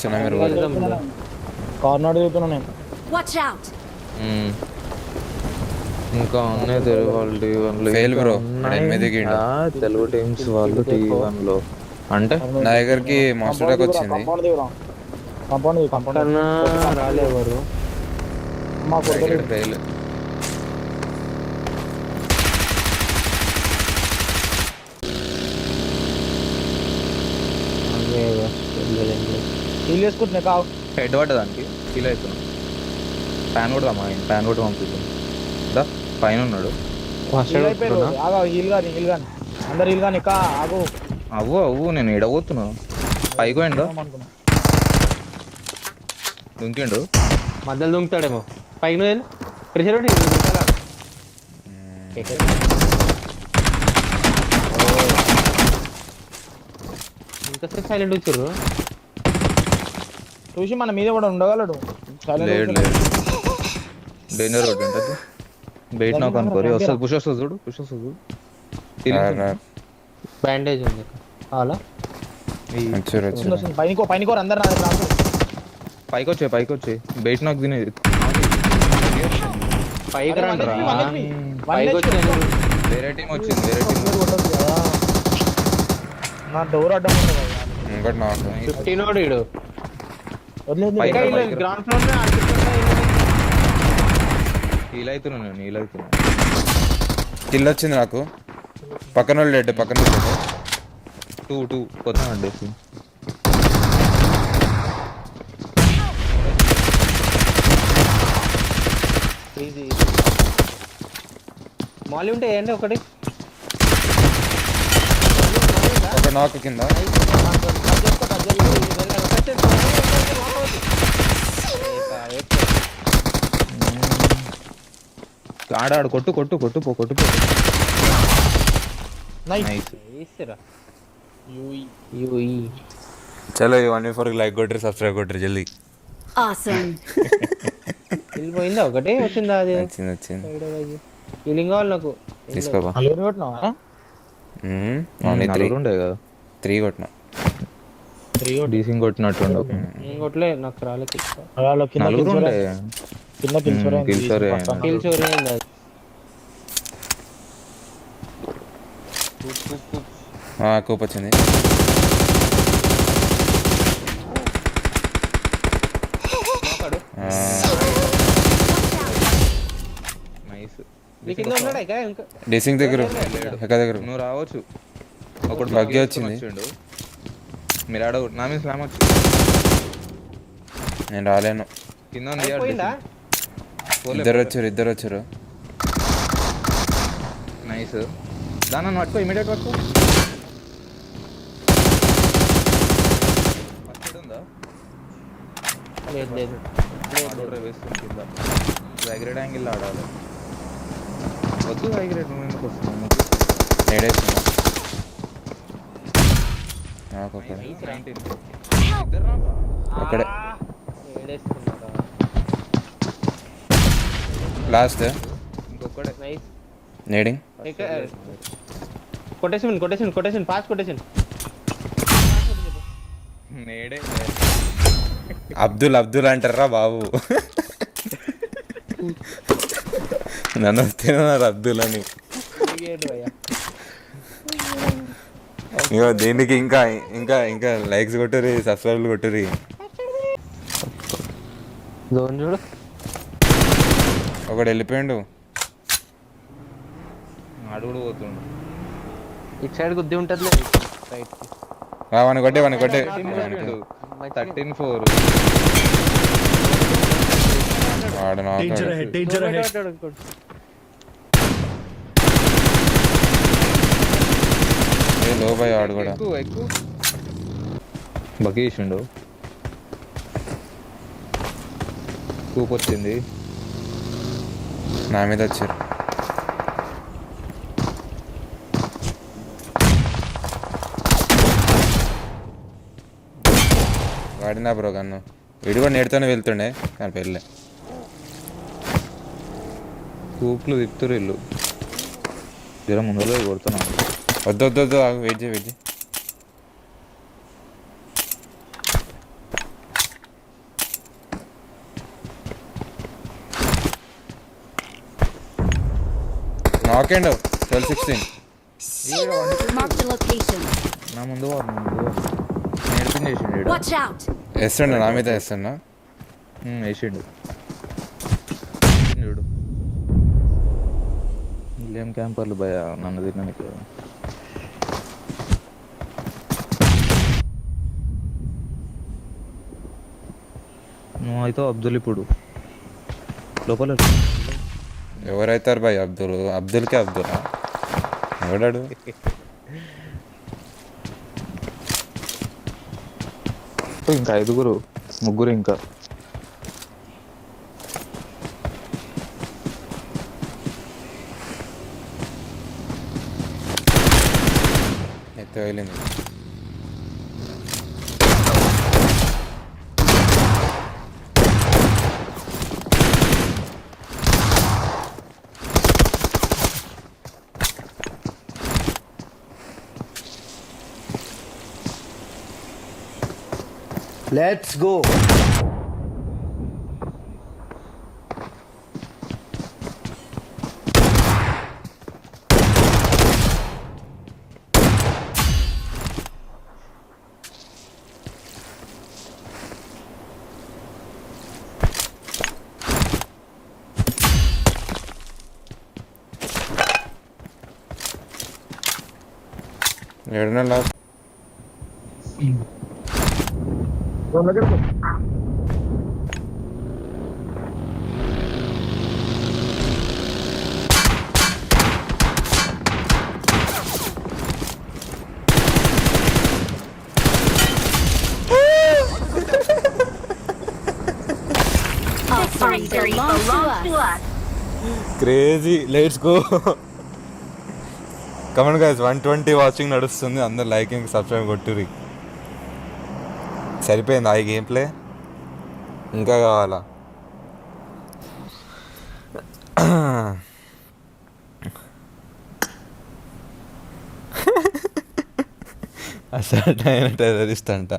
మీరు కార్నర్ చూస్తున్నా నేను. ఇంకా ఉన్నాయి తెలుగు వాళ్ళు T1 fail bro. Telugu teams వాళ్ళు T1 లో అంటే నా దగ్గరికి మాస్టర్ డాక్ వచ్చింది. కాంపౌండ్ రాలేవారు మా కొడుకు ఫెయిల్. హీల్ వేసుకుంటున్నా కావు. హెడ్ పడ్డదానికి ఫీల్ అవుతున్నాం. ప్యాన్ కూడా ప్యాన్ కూడా పంపిద్దాం. పైన ఉన్నాడు. హీల్ అయిపోయారు. ఆగా హీల్ గాని అందరు హీల్ గాని కా ఆగు. అవ్వు నేను ఎడబోతున్నా. పైకి పోయిండు, దుంకిండు, మధ్యలో దుంకుతాడేమో. పైకి నువ్వు ప్రెషర్ ఇంతసేపు సైలెంట్ వచ్చారు. చూసి మన మీద కూడా ఉండగలడు. డేంజర్ రోడ్ ఉంటుంది. బయట నాకు అనుకోరు. వస్తుంది పుష్ వస్తుంది చూడు. బ్యాండేజ్ ఉంది అలా. పైనకోరు అందరు నా దగ్గర పైకి వచ్చే బయట నాకు తినేది. పైకి రండి. వేరే టీం వచ్చింది. నా డోర్ అడ్డం ఉంది. 15 నోడు ఈడు. గ్రౌండ్ ఫ్లోర్ హీల్ అవుతున్నా. కిల్ వచ్చింది నాకు. పక్కన వాళ్ళు డెడ్. 2 కొత్త అండి. మాలి ఉంటే ఏంటి ఒకటి ఒక నాక్ కింద. ఆడాడు. కొట్టు చలో 1v4 లైక్ కొట్టరు, సబ్స్క్రైబ్ కొట్టరు జల్దీ. వెళ్ళిపోయిందా? ఒకటే వచ్చిందా? అది వచ్చింది. ఫీలింగ్ కావాలి నాకు. తీసుకోబా. ఉండే కదా 3 కొట్టినా. డీసింగ్ కొట్టినట్టు కొట్టలే నాకు రాలేదు. నలుగురు ఉండే కూప్ వచ్చింది. డేసింగ్ దగ్గర నువ్వు రావచ్చు. ఒకటి బగ్గి వచ్చింది. మీరు ఆడ నా మీద స్లామ్ వచ్చి నేను రాలేను. కింద ఇద్దరు వచ్చారు. నైస్. దాన్ని పట్టుకో, ఇమీడియట్ పట్టుకో. ఉందా? వేస్తుంది కింద. వైగ్రేడ్ యాంగిల్ ఆడాలి. వద్దు వైగ్రేడ్, నువ్వు ఎందుకు వస్తున్నావు? ఒకడే లాస్ట్. ఇంకొకడే నేడింగ్. Quotation pass quotation. నేడే అబ్దుల్ అంటారా బాబు? నన్ను వస్తున్నారు అబ్దుల్ అని. ఇగో దీనికి ఇంకా లైక్స్ కొట్టురి, సబ్స్క్రైబ్లు కొట్టురి. చూడు ఒకడు వెళ్ళిపోయిండు. అడుగుడు పోతుండు. ఇటు సైడ్ గుద్ది ఉంటుంది. వాని కొట్టే 13-4. వాడు లో బాయ్. వాడు కూడా బగేసిండు. కూప్ వచ్చింది. నా మీద వచ్చారు. వాడినా బ్రో కన్ను. వీడు కూడా నేడుతూనే వెళ్తుండే కానీ పెళ్ళే. కూప్లు తిప్పుతురు ఇల్లు. జర ముందులో కొడుతున్నాను. వద్దు వెయిట్ చేయి. నాకండు 12-16. Mark the location. నా ముందు వాడు నేర్పింగ్ చేసిండు ఈడ. Watch out! వేస్తుండ నా మీద వేస్తున్నా. వేసిండు చూడు. వీళ్ళేం క్యాంపర్లు భయ నన్ను తినడానికి. నువ్వు అయితే అబ్దుల్ ఇప్పుడు లోపల ఎవరైతారు బాయ్ అబ్దుల్కే అబ్దుల్లా ఎవడాడు? ఇంకా 5 ముగ్గురు ఇంకా. ఎత్తి వెళ్ళింది. Let's go. ఏడున్న last Victory belongs to us. Crazy. Let's go. Comment guys 120 watching నడుస్తుంది. అందరు లైకింగ్ సబ్స్క్రైబ్ కొట్టుర్రి. సరిపోయింది ఆ గేమ్ ప్లే. ఇంకా కావాలా? అసలు టెర్రరిస్ట్ అంట.